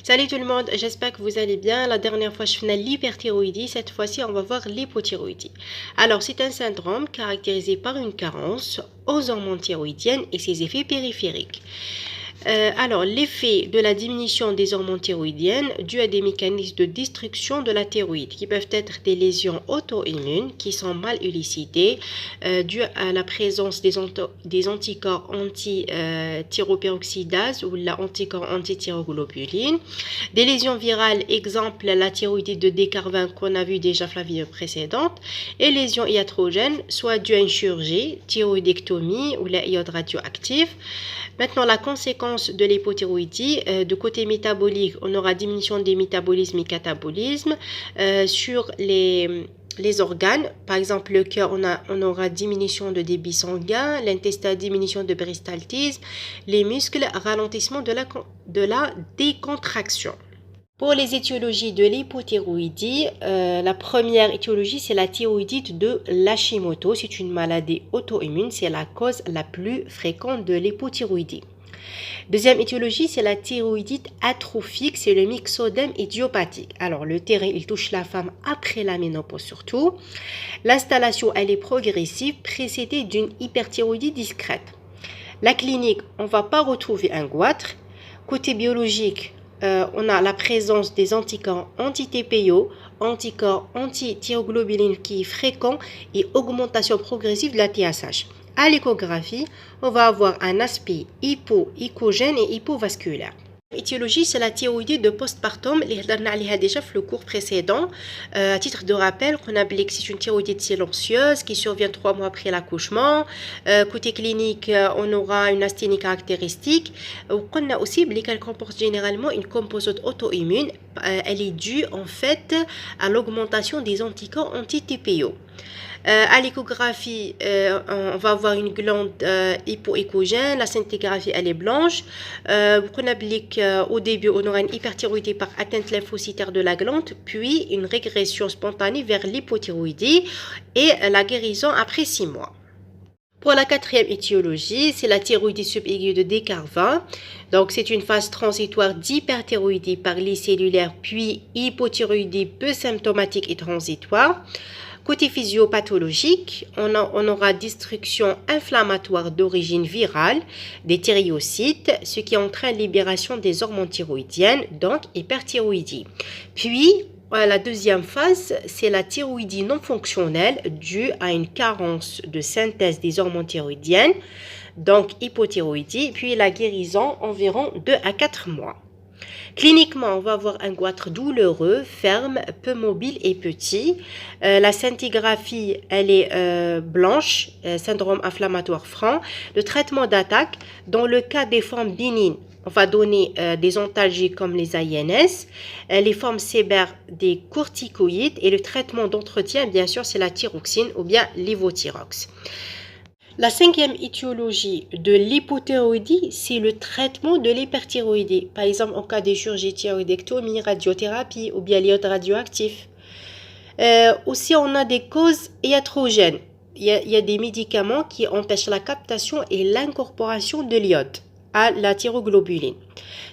Salut tout le monde, j'espère que vous allez bien. La dernière fois, je faisais l'hyperthyroïdie. Cette fois-ci, on va voir l'hypothyroïdie. Alors, c'est un syndrome caractérisé par une carence aux hormones thyroïdiennes et ses effets périphériques. Alors, l'effet de la diminution des hormones thyroïdiennes dû à des mécanismes de destruction de la thyroïde qui peuvent être des lésions auto-immunes qui sont mal élucidées dû à la présence des anticorps anti-thyroperoxydase ou la anticorps anti-thyroglobuline, des lésions virales, exemple la thyroïdite de Descarvin qu'on a vu déjà la vidéo précédente, et lésions iatrogènes, soit dues à une chirurgie, thyroïdectomie ou la iode radioactive. Maintenant, la conséquence de l'hypothyroïdie, de côté métabolique, on aura diminution des métabolismes et catabolismes. Sur les organes, par exemple le cœur, on aura diminution de débit sanguin, l'intestin, diminution de péristaltisme, les muscles, ralentissement de la décontraction. Pour les étiologies de l'hypothyroïdie, la première étiologie, c'est la thyroïdite de l'Hashimoto. C'est une maladie auto-immune, c'est la cause la plus fréquente de l'hypothyroïdie. Deuxième étiologie, c'est la thyroïdite atrophique, c'est le myxodème idiopathique. Alors, le terrain, il touche la femme après la ménopause surtout. L'installation, elle est progressive, précédée d'une hyperthyroïdie discrète. La clinique, on ne va pas retrouver un goitre. Côté biologique, on a la présence des anticorps anti-TPO, anticorps anti-thyroglobuline qui est fréquent et augmentation progressive de la TSH. À l'échographie, on va avoir un aspect hypoïcogène et hypovasculaire. L'étiologie, c'est la thyroïdite de postpartum. On a déjà fait le cours précédent. À titre de rappel, on a dit que c'est une thyroïdite silencieuse qui survient 3 mois après l'accouchement. Côté clinique, on aura une asthénie caractéristique. On a aussi qu'elle comporte généralement une composante auto-immune. Elle est due en fait à l'augmentation des anticorps anti-TPO. À l'échographie, on va avoir une glande hypoécogène. La scintigraphie, elle est blanche. On applique au début, on aura une hyperthyroïdie par atteinte lymphocytaire de la glande, puis une régression spontanée vers l'hypothyroïdie et la guérison après 6 mois. Pour la quatrième étiologie, c'est la thyroïdite subaiguë de Descarvin. Donc, c'est une phase transitoire d'hyperthyroïdie par lit cellulaire, puis hypothyroïdie peu symptomatique et transitoire. Côté physiopathologique, on aura destruction inflammatoire d'origine virale des thyréocytes, ce qui entraîne libération des hormones thyroïdiennes, donc hyperthyroïdie. Puis, la deuxième phase, c'est la thyroïdie non fonctionnelle due à une carence de synthèse des hormones thyroïdiennes, donc hypothyroïdie, puis la guérison environ 2 à 4 mois. Cliniquement, on va avoir un goitre douloureux, ferme, peu mobile et petit. La scintigraphie, elle est blanche, syndrome inflammatoire franc. Le traitement d'attaque, dans le cas des formes bénignes, on va donner des antalgiques comme les AINS, les formes sévères des corticoïdes et le traitement d'entretien, bien sûr, c'est la thyroxine ou bien l'ivothyrox. La cinquième étiologie de l'hypothyroïdie, c'est le traitement de l'hyperthyroïdie. Par exemple, en cas de chirurgie thyroïdectomie, radiothérapie ou bien l'iode radioactif. Aussi, on a des causes iatrogènes. Il y a des médicaments qui empêchent la captation et l'incorporation de l'iode à la thyroglobuline.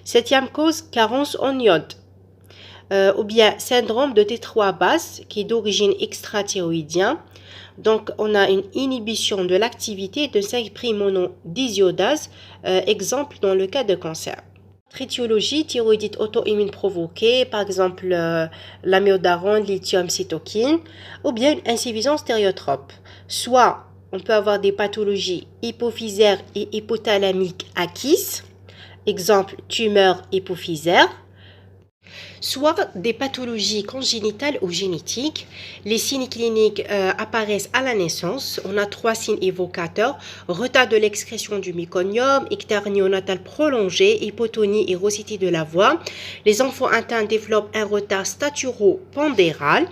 Septième cause, carence en iode. Ou bien syndrome de T3 basse qui est d'origine extrathyroïdienne. Donc, on a une inhibition de l'activité de 5'-monodiiodase, exemple dans le cas de cancer. Étiologie, thyroïdite auto-immune provoquée, par exemple l'amiodarone, lithium, cytokine, ou bien une insuffisance stéréotrope. Soit on peut avoir des pathologies hypophysaires et hypothalamiques acquises, exemple tumeur hypophysaire, soit des pathologies congénitales ou génétiques. Les signes cliniques apparaissent à la naissance. On a 3 signes évocateurs: retard de l'excrétion du méconium, ictère néonatal prolongé, hypotonie et rosité de la voix. Les enfants atteints développent un retard staturo-pondéral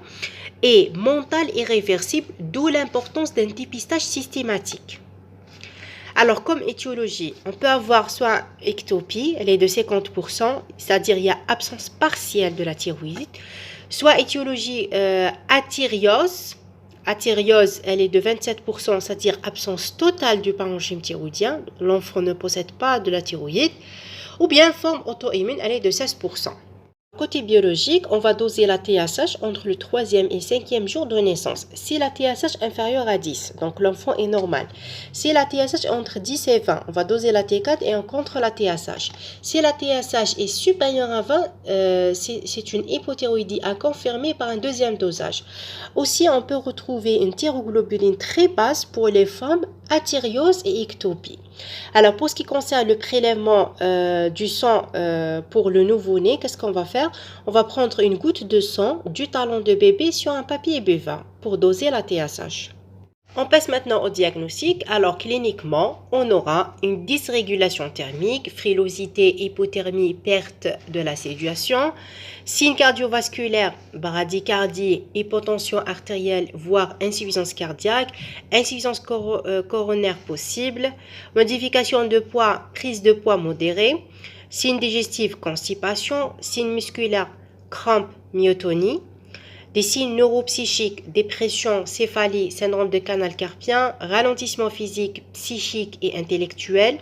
et mental irréversible, d'où l'importance d'un dépistage systématique. Alors, comme étiologie, on peut avoir soit ectopie, elle est de 50%, c'est-à-dire il y a absence partielle de la thyroïde, soit étiologie athyriose. Athyriose, elle est de 27%, c'est-à-dire absence totale du parenchyme thyroïdien, l'enfant ne possède pas de la thyroïde, ou bien forme auto-immune, elle est de 16%. Côté biologique, on va doser la TSH entre le 3e et 5e jour de naissance. Si la TSH est inférieure à 10, donc l'enfant est normal. Si la TSH est entre 10 et 20, on va doser la T4 et on contre la TSH. Si la TSH est supérieure à 20, c'est une hypothyroïdie à confirmer par un deuxième dosage. Aussi, on peut retrouver une thyroglobuline très basse pour les femmes, athyriose et ectopie. Alors, pour ce qui concerne le prélèvement du sang pour le nouveau-né, qu'est-ce qu'on va faire? On va prendre une goutte de sang du talon de bébé sur un papier buvard pour doser la TSH. On passe maintenant au diagnostic. Alors, cliniquement, on aura une dysrégulation thermique, frilosité, hypothermie, perte de la séduction, signes cardiovasculaires, bradycardie, hypotension artérielle, voire insuffisance cardiaque, insuffisance coronaire possible, modification de poids, prise de poids modérée, signes digestifs, constipation, signes musculaires, crampes, myotonie, des signes neuropsychiques, dépression, céphalie, syndrome de canal carpien, ralentissement physique, psychique et intellectuel,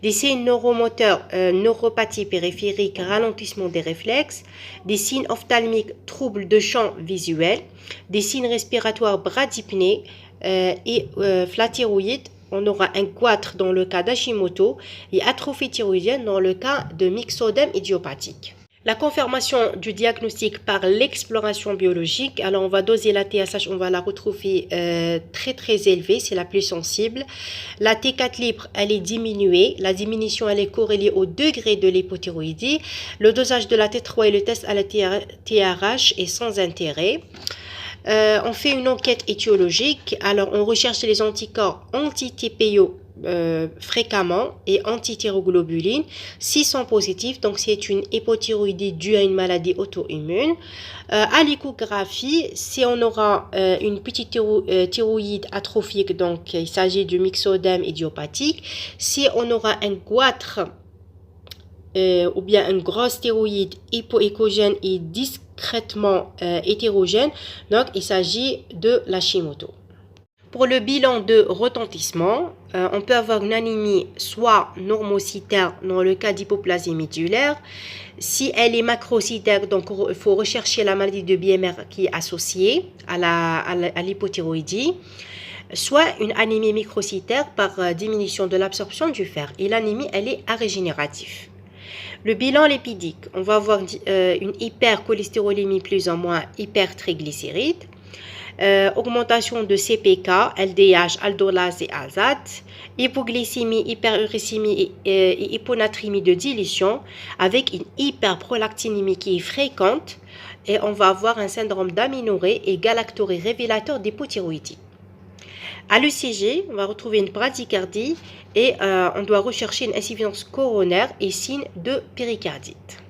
des signes neuromoteurs, neuropathie périphérique, ralentissement des réflexes, des signes ophtalmiques, troubles de champ visuel, des signes respiratoires bradypnée et flathyroïde. On aura un goitre dans le cas d'Hashimoto et atrophie thyroïdienne dans le cas de myxodème idiopathique. La confirmation du diagnostic par l'exploration biologique, alors on va doser la TSH, on va la retrouver très élevée, c'est la plus sensible. La T4 libre, elle est diminuée, la diminution elle est corrélée au degré de l'hypothyroïdie. Le dosage de la T3 et le test à la TRH est sans intérêt. On fait une enquête étiologique, alors on recherche les anticorps anti-TPO fréquemment et anti-thyroglobuline. S'ils sont positifs, donc c'est une hypothyroïdie due à une maladie auto-immune. À l'échographie, si on aura une petite thyroïde atrophique, donc il s'agit du myxodème idiopathique. Si on aura un goitre ou bien une grosse thyroïde hypoéchogène et discrètement hétérogène, donc il s'agit de l'Hashimoto. Pour le bilan de retentissement, on peut avoir une anémie soit normocytaire dans le cas d'hypoplasie médulaire. Si elle est macrocytaire, donc il faut rechercher la maladie de Biemer qui est associée à l'hypothyroïdie. Soit une anémie microcytaire par diminution de l'absorption du fer. Et l'anémie, elle est arégénérative. Le bilan lipidique, on va avoir une hypercholestérolémie plus ou moins hypertriglycéride. Augmentation de CPK, LDH, aldolase et azate, hypoglycémie, hyperuricémie et hyponatrémie de dilution avec une hyperprolactinémie qui est fréquente et on va avoir un syndrome d'aménorrhée et galactorrhée révélateur d'hypothyroïdie. À l'ECG, on va retrouver une bradycardie et on doit rechercher une insuffisance coronaire et signe de péricardite.